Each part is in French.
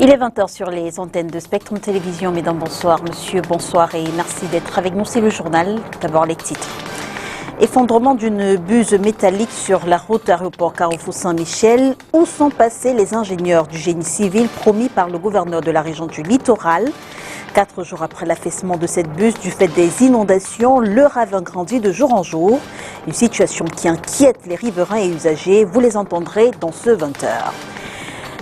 Il est 20h sur les antennes de Spectrum Télévision. Mesdames, bonsoir. Monsieur, bonsoir et merci d'être avec nous. C'est le journal. D'abord les titres. Effondrement d'une buse métallique sur la route aéroport Carrefour-Saint-Michel. Où sont passés les ingénieurs du génie civil promis par le gouverneur de la région du Littoral? 4 jours après l'affaissement de cette buse du fait des inondations, le ravin grandit de jour en jour. Une situation qui inquiète les riverains et usagers. Vous les entendrez dans ce 20h.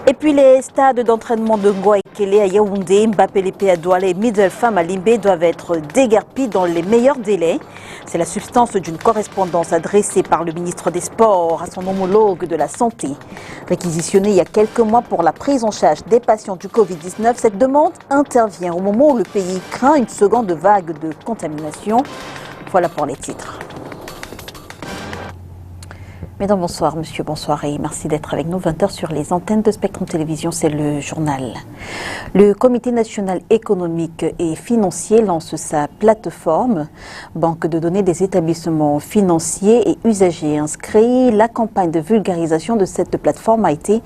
Et puis les stades d'entraînement de Ngoa Ekele à Yaoundé, Mbappé-Lépé à Douala et Middlefam à Limbé doivent être déguerpis dans les meilleurs délais. C'est la substance d'une correspondance adressée par le ministre des Sports à son homologue de la Santé. Réquisitionnée il y a quelques mois pour la prise en charge des patients du Covid-19, cette demande intervient au moment où le pays craint une seconde vague de contamination. Voilà pour les titres. Mesdames, bonsoir, monsieur, bonsoir et merci d'être avec nous. 20h sur les antennes de Spectrum Télévision, c'est le journal. Le Comité national économique et financier lance sa plateforme, banque de données des établissements financiers et usagers inscrits. La campagne de vulgarisation de cette plateforme a été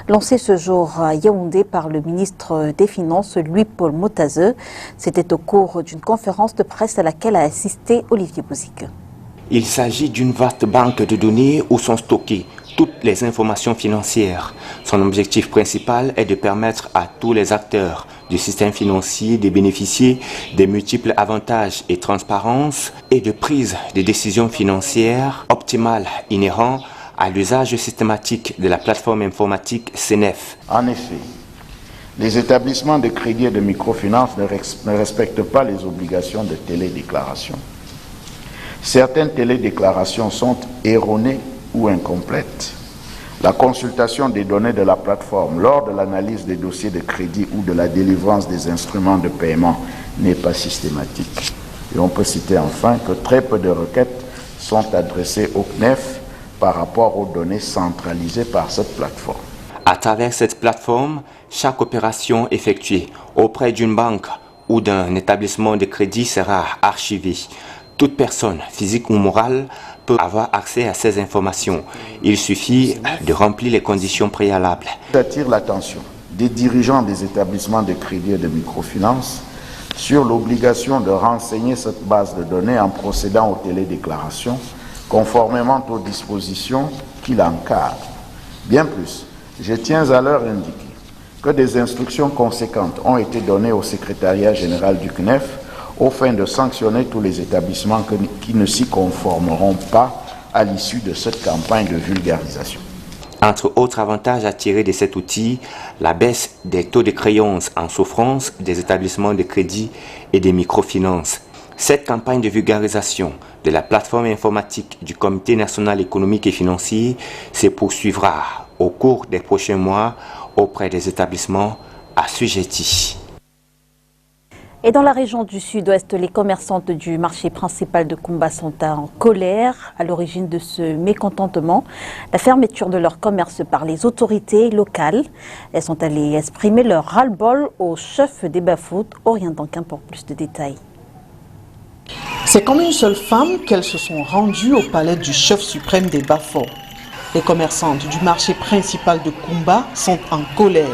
lancée ce jour à Yaoundé par le ministre des Finances, Louis-Paul Motazeux. C'était au cours d'une conférence de presse à laquelle a assisté Olivier Bouzic. Il s'agit d'une vaste banque de données où sont stockées toutes les informations financières. Son objectif principal est de permettre à tous les acteurs du système financier de bénéficier des multiples avantages et transparences et de prise de décisions financières optimales inhérents à l'usage systématique de la plateforme informatique CNEF. En effet, les établissements de crédit et de microfinance ne respectent pas les obligations de télédéclaration. Certaines télédéclarations sont erronées ou incomplètes. La consultation des données de la plateforme lors de l'analyse des dossiers de crédit ou de la délivrance des instruments de paiement n'est pas systématique. Et on peut citer enfin que très peu de requêtes sont adressées au CNEF par rapport aux données centralisées par cette plateforme. À travers cette plateforme, chaque opération effectuée auprès d'une banque ou d'un établissement de crédit sera archivée. Toute personne, physique ou morale, peut avoir accès à ces informations. Il suffit de remplir les conditions préalables. J'attire l'attention des dirigeants des établissements de crédit et de microfinance sur l'obligation de renseigner cette base de données en procédant aux télédéclarations, conformément aux dispositions qui l'encadrent. Bien plus, je tiens à leur indiquer que des instructions conséquentes ont été données au secrétariat général du CNEF aux fins de sanctionner tous les établissements qui ne s'y conformeront pas à l'issue de cette campagne de vulgarisation. Entre autres avantages à tirer de cet outil, la baisse des taux de créance en souffrance des établissements de crédit et des microfinances. Cette campagne de vulgarisation de la plateforme informatique du Comité national économique et financier se poursuivra au cours des prochains mois auprès des établissements assujettis. Et dans la région du sud-ouest, les commerçantes du marché principal de Kumba sont en colère à l'origine de ce mécontentement. La fermeture de leur commerce par les autorités locales. Elles sont allées exprimer leur ras-le-bol au chef des Bafouts, Orient Danquin pour plus de détails. C'est comme une seule femme qu'elles se sont rendues au palais du chef suprême des Bafouts. Les commerçantes du marché principal de Kumba sont en colère.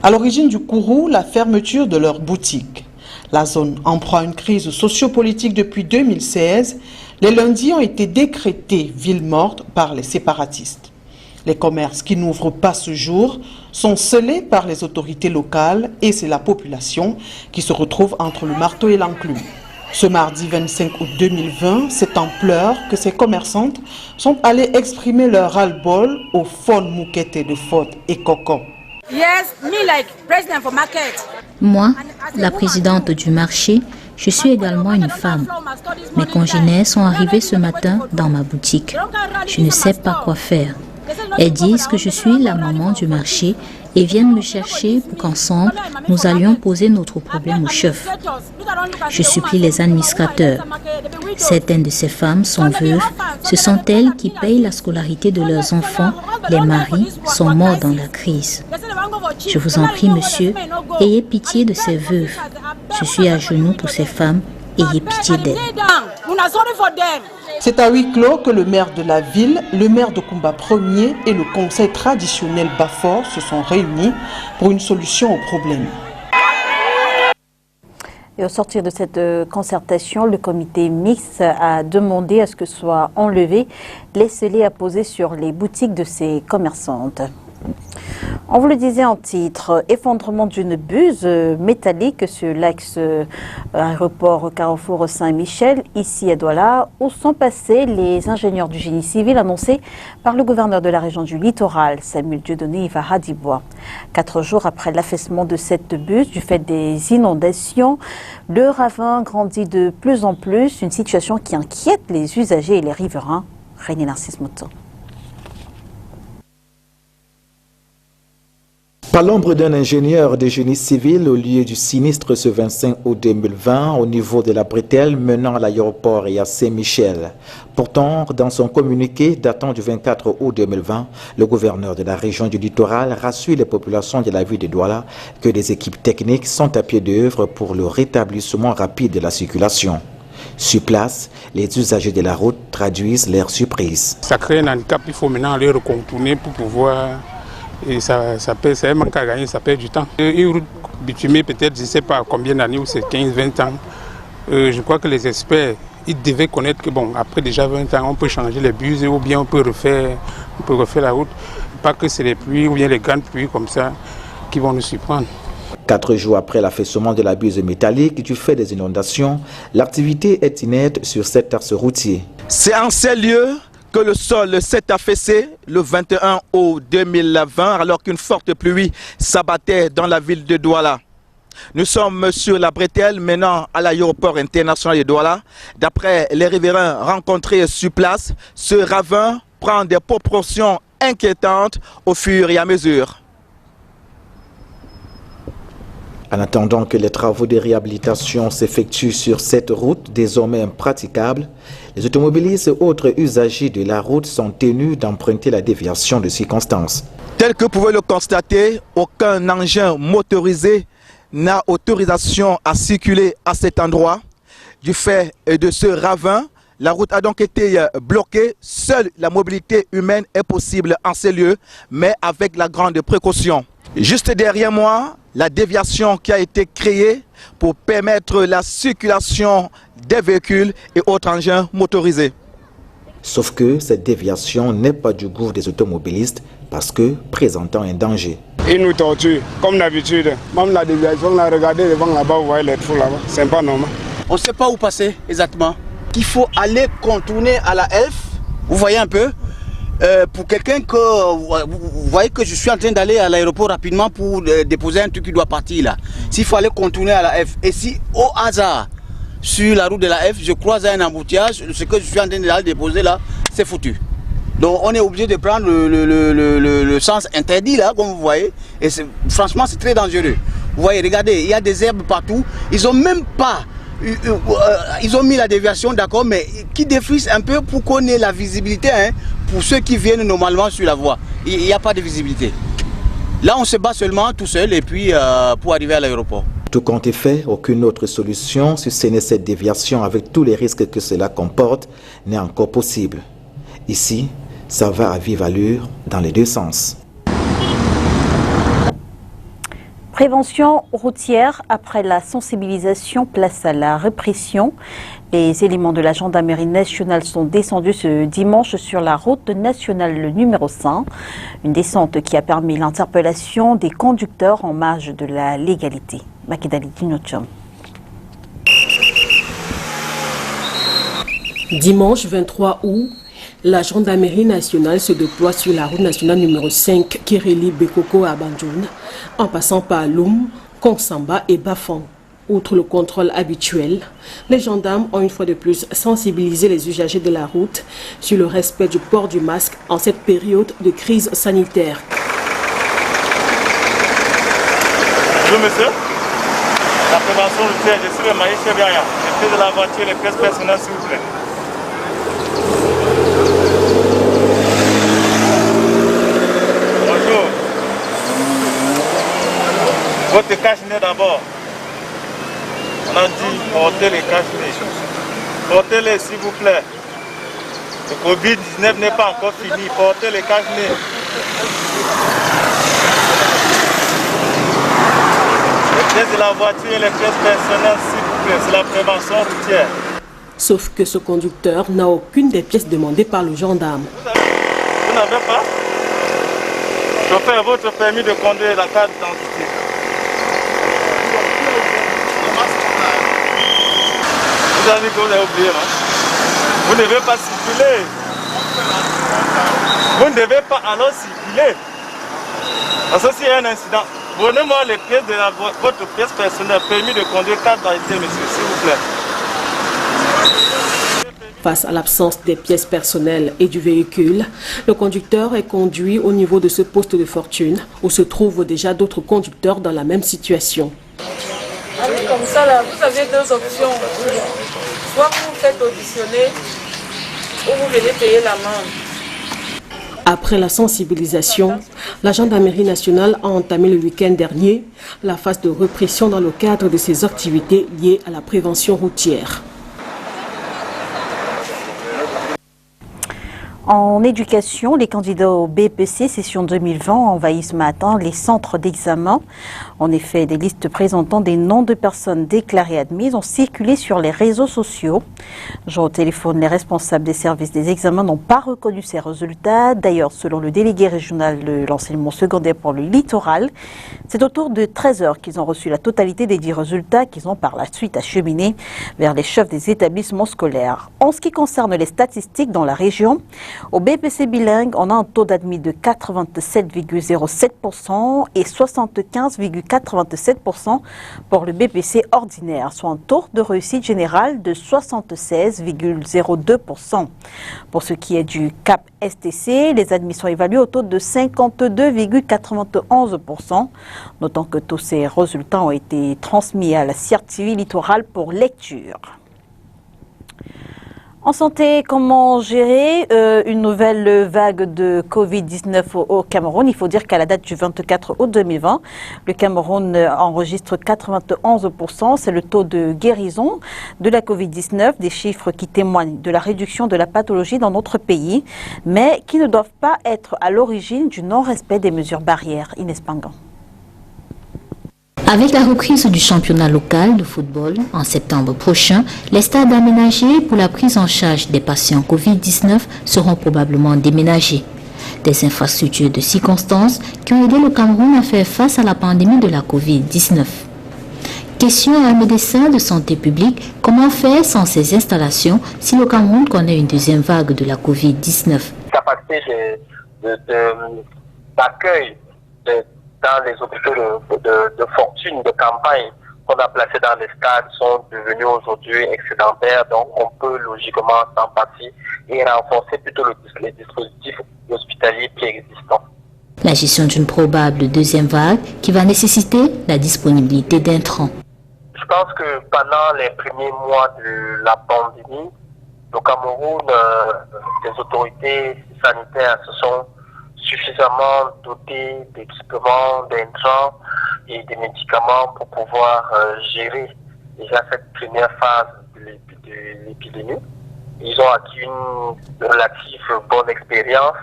À l'origine du courroux, la fermeture de leur boutique. La zone en proie à une crise sociopolitique depuis 2016, les lundis ont été décrétés ville morte par les séparatistes. Les commerces qui n'ouvrent pas ce jour sont scellés par les autorités locales et c'est la population qui se retrouve entre le marteau et l'enclume. Ce mardi 25 août 2020, c'est en pleurs que ces commerçantes sont allées exprimer leur ras-le-bol au Fond Moukete de Fort et Coco. Moi, la présidente du marché, je suis également une femme. Mes congénères sont arrivés ce matin dans ma boutique. Je ne sais pas quoi faire. Elles disent que je suis la maman du marché et viennent me chercher pour qu'ensemble, nous allions poser notre problème au chef. Je supplie les administrateurs. Certaines de ces femmes sont veuves. Ce sont elles qui payent la scolarité de leurs enfants. Les maris sont morts dans la crise. Je vous en prie, monsieur, ayez pitié de ces veuves. Je suis à genoux pour ces femmes ayez pitié d'elle. C'est à huis clos que le maire de la ville, le maire de Kumba Ier et le conseil traditionnel Bafor se sont réunis pour une solution au problème. Et au sortir de cette concertation, le comité mixte a demandé à ce que soient enlevés les scellés apposés sur les boutiques de ces commerçantes. On vous le disait en titre, effondrement d'une buse métallique sur l'ex-aéroport Carrefour Saint-Michel, ici à Douala, où sont passés les ingénieurs du génie civil annoncés par le gouverneur de la région du littoral, Samuel Dieudonné Ivahadibois. 4 jours après l'affaissement de cette buse du fait des inondations, le ravin grandit de plus en plus, une situation qui inquiète les usagers et les riverains. René Narcisse Mouton. Par l'ombre d'un ingénieur de génie civil au lieu du sinistre ce 25 août 2020 au niveau de la bretelle menant à l'aéroport et à Saint-Michel. Pourtant, dans son communiqué datant du 24 août 2020, le gouverneur de la région du littoral rassure les populations de la ville de Douala que des équipes techniques sont à pied d'œuvre pour le rétablissement rapide de la circulation. Sur place, les usagers de la route traduisent leur surprise. Ça crée un handicap, il faut maintenant aller recontourner pour pouvoir... Et ça c'est un manque à gagner, ça perd du temps. Une route bitumée, peut-être, je ne sais pas combien d'années, ou c'est 15-20 ans. Je crois que les experts, ils devaient connaître que, bon, après déjà 20 ans, on peut changer les buses ou bien on peut refaire la route. Pas que c'est les pluies ou bien les grandes pluies comme ça qui vont nous surprendre. 4 jours après l'affaissement de la buse métallique du fait des inondations, l'activité est inerte sur cet axe routier. C'est en ces lieux que le sol s'est affaissé le 21 août 2020 alors qu'une forte pluie s'abattait dans la ville de Douala. Nous sommes sur la bretelle menant à l'aéroport international de Douala. D'après les riverains rencontrés sur place, ce ravin prend des proportions inquiétantes au fur et à mesure. En attendant que les travaux de réhabilitation s'effectuent sur cette route désormais impraticable, les automobilistes et autres usagers de la route sont tenus d'emprunter la déviation de circonstance. Tel que vous pouvez le constater, aucun engin motorisé n'a autorisation à circuler à cet endroit. Du fait de ce ravin, la route a donc été bloquée. Seule la mobilité humaine est possible en ces lieux, mais avec la grande précaution. Juste derrière moi, la déviation qui a été créée pour permettre la circulation des véhicules et autres engins motorisés. Sauf que cette déviation n'est pas du goût des automobilistes parce que présentant un danger. Ils nous torturent, comme d'habitude. Même la déviation, on a regardé devant là-bas, vous voyez les trous là-bas. C'est pas normal. On ne sait pas où passer exactement. Il faut aller contourner à la F, vous voyez un peu. Pour quelqu'un que vous voyez que je suis en train d'aller à l'aéroport rapidement pour déposer un truc qui doit partir là. S'il faut aller contourner à la F et si au hasard sur la route de la F je croise un embouteillage, ce que je suis en train d'aller déposer là, c'est foutu. Donc on est obligé de prendre le sens interdit là comme vous voyez et franchement c'est très dangereux. Vous voyez, regardez, il y a des herbes partout, ils ont même pas ils ont mis la déviation, d'accord, mais qui défrisent un peu pour qu'on ait la visibilité, hein, pour ceux qui viennent normalement sur la voie. Il n'y a pas de visibilité. Là, on se bat seulement tout seul et puis pour arriver à l'aéroport. Tout compte est fait, aucune autre solution, si ce n'est cette déviation avec tous les risques que cela comporte, n'est encore possible. Ici, ça va à vive allure dans les deux sens. Prévention routière, après la sensibilisation, place à la répression. Les éléments de la gendarmerie nationale sont descendus ce dimanche sur la route nationale numéro 5. Une descente qui a permis l'interpellation des conducteurs en marge de la légalité. Makidali Dinochom. Dimanche 23 août, la gendarmerie nationale se déploie sur la route nationale numéro 5 qui relie Bekoko à Banjoun, en passant par Loum, Kongsamba et Bafang. Outre le contrôle habituel, les gendarmes ont une fois de plus sensibilisé les usagers de la route sur le respect du port du masque en cette période de crise sanitaire. Bonjour monsieur, la prévention routière, je suis le Maïs Chebiaya, je fais de la voiture les pièces personnelles s'il vous plaît. Bonjour. Votre cache-nez d'abord. On a dit portez les cache-nez. Portez-les s'il vous plaît. Le Covid-19 n'est pas encore fini. Portez les cache-nez. Les pièces de la voiture et les pièces personnelles s'il vous plaît. C'est la prévention routière. Sauf que ce conducteur n'a aucune des pièces demandées par le gendarme. Vous n'avez pas? Chauffeur, votre permis de conduire, la carte d'identité. Vous avez dit que vous avez oublié, non? Vous ne devez pas circuler. Vous ne devez pas alors circuler. Parce que s'il y a un incident, donnez-moi les pièces de votre pièce personnelle, permis de conduire, carte d'identité, monsieur, s'il vous plaît. Face à l'absence des pièces personnelles et du véhicule, le conducteur est conduit au niveau de ce poste de fortune où se trouvent déjà d'autres conducteurs dans la même situation. Allez, comme ça, là, vous avez deux options. Soit vous vous faites auditionner ou vous venez payer l'amende. Après la sensibilisation, la gendarmerie nationale a entamé le week-end dernier la phase de répression dans le cadre de ses activités liées à la prévention routière. En éducation, les candidats au BEPC session 2020 envahissent ce matin les centres d'examen. En effet, des listes présentant des noms de personnes déclarées admises ont circulé sur les réseaux sociaux. Au téléphone, les responsables des services des examens n'ont pas reconnu ces résultats. D'ailleurs, selon le délégué régional de l'enseignement secondaire pour le littoral, c'est autour de 13 heures qu'ils ont reçu la totalité des 10 résultats qu'ils ont par la suite acheminé vers les chefs des établissements scolaires. En ce qui concerne les statistiques dans la région, au BEPC bilingue, on a un taux d'admis de 87,07% et 75,87% pour le BEPC ordinaire, soit un taux de réussite générale de 76,02%. Pour ce qui est du CAP STC, les admis sont évalués au taux de 52,91%, notant que tous ces résultats ont été transmis à la CIRTV Littoral pour lecture. En santé, comment gérer une nouvelle vague de Covid-19 au Cameroun? Il faut dire qu'à la date du 24 août 2020, le Cameroun enregistre 91%. C'est le taux de guérison de la Covid-19, des chiffres qui témoignent de la réduction de la pathologie dans notre pays, mais qui ne doivent pas être à l'origine du non-respect des mesures barrières. Inès Pangan. Avec la reprise du championnat local de football en septembre prochain, les stades aménagés pour la prise en charge des patients Covid-19 seront probablement déménagés. Des infrastructures de circonstances qui ont aidé le Cameroun à faire face à la pandémie de la Covid-19. Question à un médecin de santé publique, comment faire sans ces installations si le Cameroun connaît une deuxième vague de la Covid-19? Capacité d'accueil dans les hôpitaux de fortune, de campagne qu'on a placés dans les stades sont devenus aujourd'hui excédentaires, donc on peut logiquement s'en passer et renforcer plutôt les dispositifs hospitaliers préexistants. La gestion d'une probable deuxième vague qui va nécessiter la disponibilité d'intrants. Je pense que pendant les premiers mois de la pandémie, au Cameroun, les autorités sanitaires se sont suffisamment dotés d'équipements, d'intrants et des médicaments pour pouvoir gérer déjà cette première phase de l'épidémie. Ils ont acquis une relative bonne expérience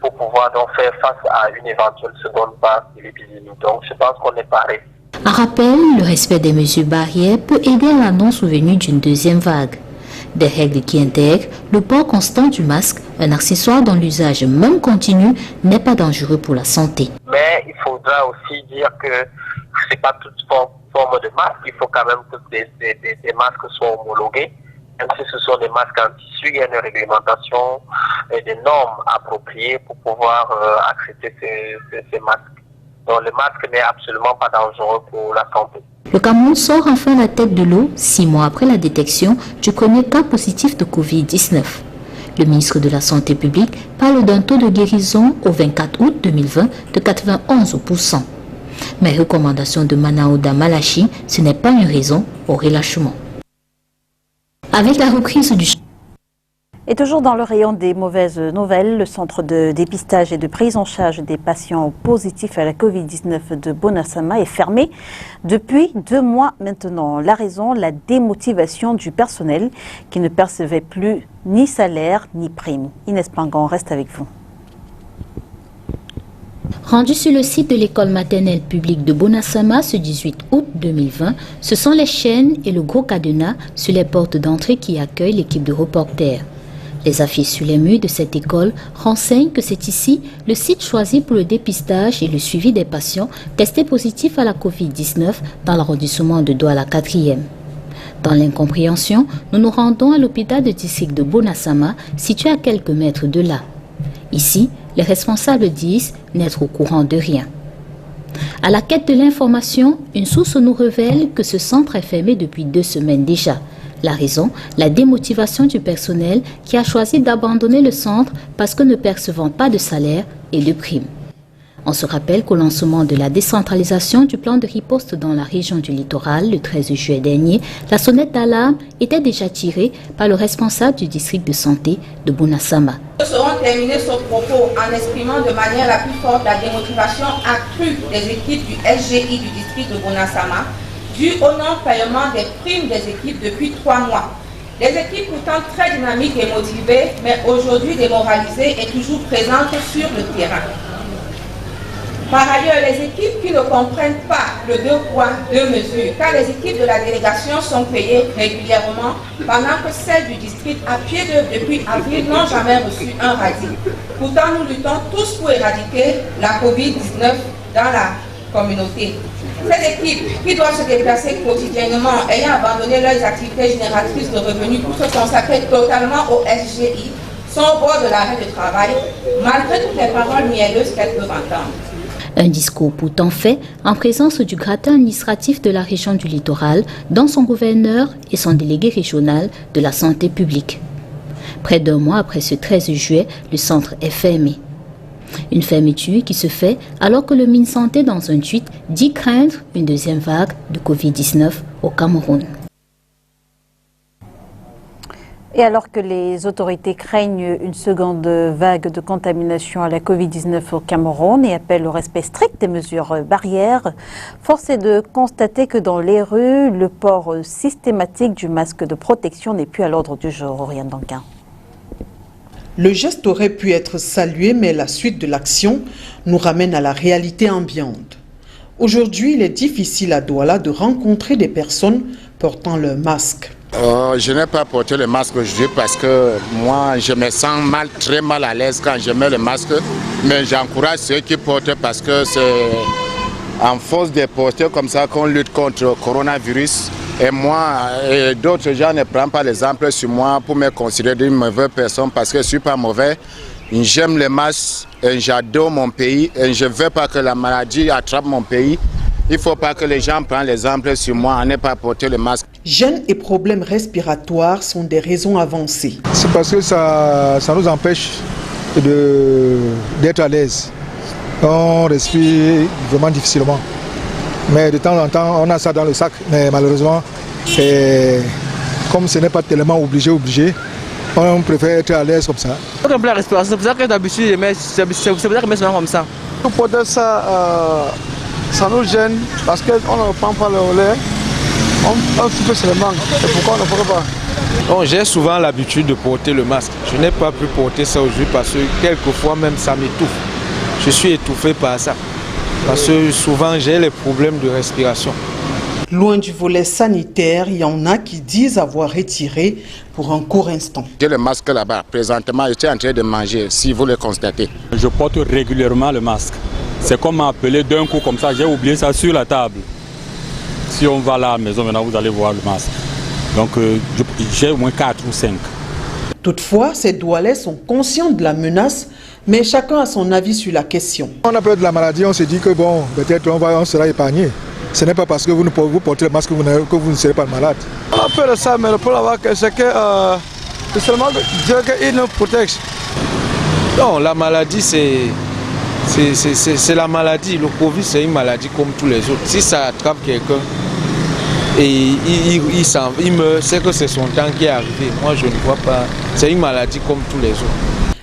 pour pouvoir donc faire face à une éventuelle seconde phase de l'épidémie. Donc je pense qu'on est paré. En rappel, le respect des mesures barrières peut aider à l'annonce ou venue d'une deuxième vague. Des règles qui intègrent le port constant du masque, un accessoire dont l'usage même continu n'est pas dangereux pour la santé. Mais il faudra aussi dire que ce n'est pas toute forme de masque, il faut quand même que des masques soient homologués. Même si ce sont des masques en tissu, il y a une réglementation et des normes appropriées pour pouvoir accepter ces masques. Donc le masque n'est absolument pas dangereux pour la santé. Le Cameroun sort enfin la tête de l'eau 6 mois après la détection du premier cas positif de Covid-19. Le ministre de la Santé publique parle d'un taux de guérison au 24 août 2020 de 91%. Mais recommandations de Manaouda Malachi, ce n'est pas une raison au relâchement. Avec la reprise du Et toujours dans le rayon des mauvaises nouvelles, le centre de dépistage et de prise en charge des patients positifs à la Covid-19 de Bonasama est fermé depuis 2 mois maintenant. La raison, la démotivation du personnel qui ne percevait plus ni salaire ni prime. Inès Pangan reste avec vous. Rendu sur le site de l'école maternelle publique de Bonasama ce 18 août 2020, ce sont les chaînes et le gros cadenas sur les portes d'entrée qui accueillent l'équipe de reporters. Les affiches sur les murs de cette école renseignent que c'est ici le site choisi pour le dépistage et le suivi des patients testés positifs à la Covid-19 dans l'arrondissement de Douala 4e. Dans l'incompréhension, nous nous rendons à l'hôpital de district de Bonasama, situé à quelques mètres de là. Ici, les responsables disent n'être au courant de rien. À la quête de l'information, une source nous révèle que ce centre est fermé depuis 2 semaines déjà. La raison, la démotivation du personnel qui a choisi d'abandonner le centre parce que ne percevant pas de salaire et de primes. On se rappelle qu'au lancement de la décentralisation du plan de riposte dans la région du littoral le 13 juillet dernier, la sonnette d'alarme était déjà tirée par le responsable du district de santé de Bonasama. Nous serons terminés ce propos en exprimant de manière la plus forte la démotivation accrue des équipes du SGI du district de Bonasama, dû au non-paiement des primes des équipes depuis 3 mois. Les équipes pourtant très dynamiques et motivées, mais aujourd'hui démoralisées et toujours présentes sur le terrain. Par ailleurs, les équipes qui ne comprennent pas le 2 poids, 2 mesures, car les équipes de la délégation sont payées régulièrement, pendant que celles du district à pied d'œuvre depuis avril n'ont jamais reçu un radis. Pourtant, nous luttons tous pour éradiquer la Covid-19 dans la communauté. Ces équipes qui doivent se déplacer quotidiennement, ayant abandonné leurs activités génératrices de revenus pour se consacrer totalement au SGI, sont au bord de l'arrêt de travail, malgré toutes les paroles mielleuses qu'elles peuvent entendre. Un discours pourtant fait en présence du gratin administratif de la région du littoral, dont son gouverneur et son délégué régional de la santé publique. Près d'1 mois après ce 13 juillet, le centre est fermé. Une fermeture qui se fait alors que le MinSanté dans un tweet dit craindre une 2e vague de Covid-19 au Cameroun. Et alors que les autorités craignent une seconde vague de contamination à la Covid-19 au Cameroun et appellent au respect strict des mesures barrières, force est de constater que dans les rues, le port systématique du masque de protection n'est plus à l'ordre du jour. Oriane Danquin. Le geste aurait pu être salué, mais la suite de l'action nous ramène à la réalité ambiante. Aujourd'hui, il est difficile à Douala de rencontrer des personnes portant leur masque. Je n'ai pas porté le masque aujourd'hui parce que moi je me sens très mal à l'aise quand je mets le masque. Mais j'encourage ceux qui portent parce que c'est en force de porter comme ça qu'on lutte contre le coronavirus. Et moi et d'autres gens ne prennent pas l'exemple sur moi pour me considérer une mauvaise personne parce que je ne suis pas mauvais. J'aime le masque et j'adore mon pays et je ne veux pas que la maladie attrape mon pays. Il ne faut pas que les gens prennent l'exemple sur moi en ne pas porter le masque. Gêne et problèmes respiratoires sont des raisons avancées. C'est parce que ça nous empêche d'être à l'aise. On respire vraiment difficilement. Mais de temps en temps, on a ça dans le sac. Mais malheureusement, comme ce n'est pas tellement obligé, on préfère être à l'aise comme ça. C'est la respiration, c'est pour ça que d'habitude, c'est pour ça que je mets vraiment comme ça. Pour porter ça, ça nous gêne parce qu'on ne prend pas le relais. Un petit peu seulement. C'est pourquoi on ne porte pas. J'ai souvent l'habitude de porter le masque. Je n'ai pas pu porter ça aujourd'hui parce que quelquefois même ça m'étouffe. Je suis étouffé par ça. Parce que souvent j'ai les problèmes de respiration. Loin du volet sanitaire, il y en a qui disent avoir retiré pour un court instant. J'ai le masque là-bas. Présentement, je suis en train de manger, si vous le constatez. Je porte régulièrement le masque. C'est comme m'appeler d'un coup comme ça, j'ai oublié ça sur la table. Si on va à la maison, maintenant vous allez voir le masque. Donc j'ai au moins 4 ou 5. Toutefois, ces Doualais sont conscients de la menace, mais chacun a son avis sur la question. On a peur de la maladie, on se dit que bon, peut-être on sera épargné. Ce n'est pas parce que vous portez le masque que vous ne serez pas malade. On a peur de ça, mais le problème c'est que c'est seulement Dieu qui nous protège. Non, la maladie c'est la maladie. Le Covid c'est une maladie comme tous les autres. Si ça attrape quelqu'un, Et il me sait que c'est son temps qui est arrivé. Moi, je ne vois pas. C'est une maladie comme tous les autres.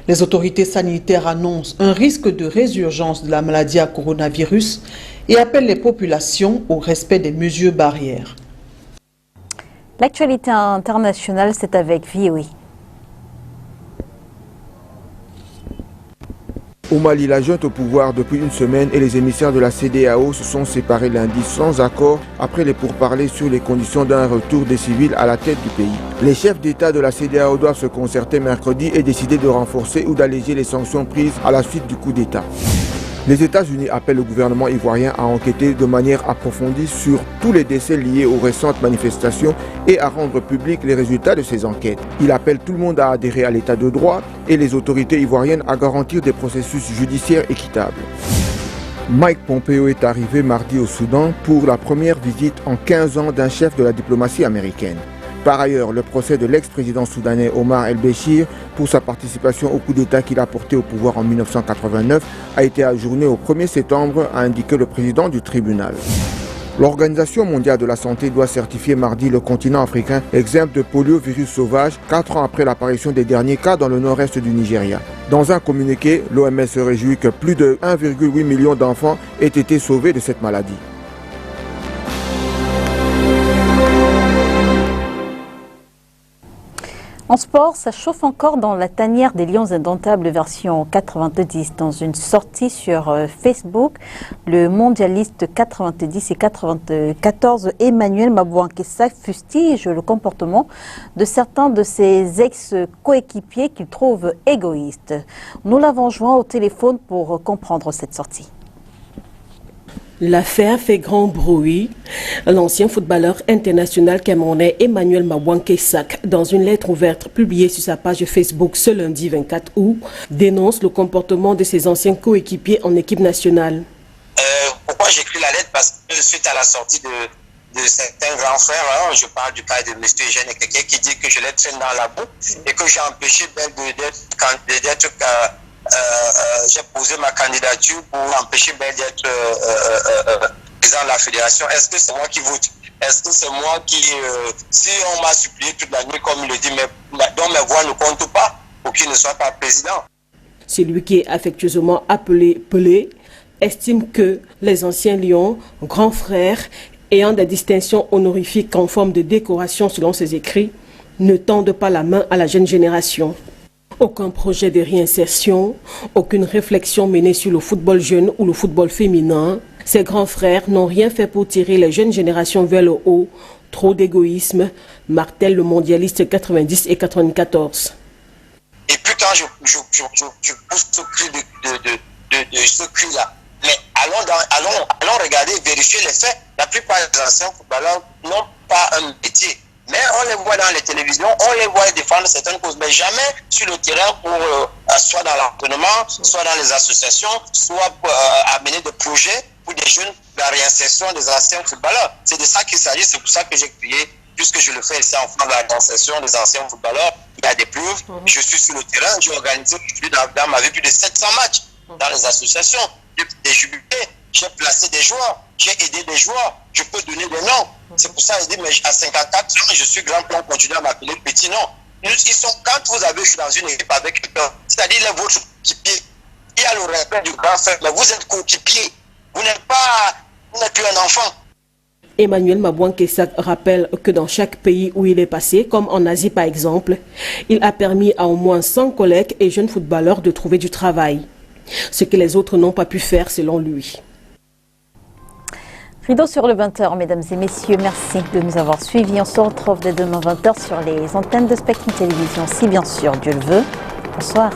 Les autorités sanitaires annoncent un risque de résurgence de la maladie à coronavirus et appellent les populations au respect des mesures barrières. L'actualité internationale, c'est avec VOA. Au Mali, la junte au pouvoir depuis une semaine et les émissaires de la CEDEAO se sont séparés lundi sans accord après les pourparlers sur les conditions d'un retour des civils à la tête du pays. Les chefs d'État de la CEDEAO doivent se concerter mercredi et décider de renforcer ou d'alléger les sanctions prises à la suite du coup d'État. Les États-Unis appellent le gouvernement ivoirien à enquêter de manière approfondie sur tous les décès liés aux récentes manifestations et à rendre publics les résultats de ces enquêtes. Il appelle tout le monde à adhérer à l'état de droit et les autorités ivoiriennes à garantir des processus judiciaires équitables. Mike Pompeo est arrivé mardi au Soudan pour la première visite en 15 ans d'un chef de la diplomatie américaine. Par ailleurs, le procès de l'ex-président soudanais Omar el-Béchir pour sa participation au coup d'État qu'il a porté au pouvoir en 1989 a été ajourné au 1er septembre, a indiqué le président du tribunal. L'Organisation mondiale de la santé doit certifier mardi le continent africain exempt de poliovirus sauvage 4 ans après l'apparition des derniers cas dans le nord-est du Nigeria. Dans un communiqué, l'OMS se réjouit que plus de 1,8 million d'enfants aient été sauvés de cette maladie. En sport, ça chauffe encore dans la tanière des Lions indomptables version 90. Dans une sortie sur Facebook, le mondialiste 90 et 94 Emmanuel Mabouankessa fustige le comportement de certains de ses ex-coéquipiers qu'il trouve égoïstes. Nous l'avons joint au téléphone pour comprendre cette sortie. L'affaire fait grand bruit. L'ancien footballeur international camerounais Emmanuel Mabouankessa, dans une lettre ouverte publiée sur sa page Facebook ce lundi 24 août, dénonce le comportement de ses anciens coéquipiers en équipe nationale. Pourquoi j'écris la lettre? Parce que suite à la sortie de certains grands frères, hein, je parle du cas de M. Eugène Ekeke qui dit que je les traîne dans la boue et que j'ai empêché d'être j'ai posé ma candidature pour empêcher d'être président de la fédération. Est-ce que c'est moi qui vote? Est-ce que c'est moi qui... si on m'a supplié toute la nuit, comme il le dit, donc mes voix ne comptent pas pour qu'il ne soit pas président? Celui qui est affectueusement appelé Pelé estime que les anciens lions, grands frères, ayant des distinctions honorifiques en forme de décoration selon ses écrits, ne tendent pas la main à la jeune génération. Aucun projet de réinsertion, aucune réflexion menée sur le football jeune ou le football féminin. Ces grands frères n'ont rien fait pour tirer les jeunes générations vers le haut. Trop d'égoïsme, martèle le mondialiste 90 et 94. Et puis quand je pousse ce cri ce cri-là, mais allons regarder, vérifier les faits. La plupart des anciens footballeurs n'ont pas un métier. Mais on les voit dans les télévisions, on les voit défendre certaines causes, mais jamais sur le terrain pour soit dans l'entraînement, soit dans les associations, soit pour amener des projets pour des jeunes, la réinsertion des anciens footballeurs. C'est de ça qu'il s'agit, c'est pour ça que j'ai crié, puisque je le fais ici en France, la réinsertion des anciens footballeurs. Il y a des preuves, je suis sur le terrain, j'ai organisé dans ma vie plus de 700 matchs dans les associations, des jubilés, j'ai placé des joueurs, j'ai aidé des joueurs, je peux donner des noms. C'est pour ça que je dis, mais à 54 ans, je suis grand plan, continuer à m'appeler petit. Non. Quand vous avez joué dans une équipe avec quelqu'un, c'est-à-dire les votre coéquipier, il y a le respect du grand frère, mais vous êtes coéquipier. Vous n'êtes plus un enfant. Emmanuel Mabouankessa rappelle que dans chaque pays où il est passé, comme en Asie par exemple, il a permis à au moins 100 collègues et jeunes footballeurs de trouver du travail. Ce que les autres n'ont pas pu faire selon lui. Rideau sur le 20h, mesdames et messieurs, merci de nous avoir suivis. On se retrouve dès demain 20h sur les antennes de Spectrum Télévision, si bien sûr Dieu le veut. Bonsoir.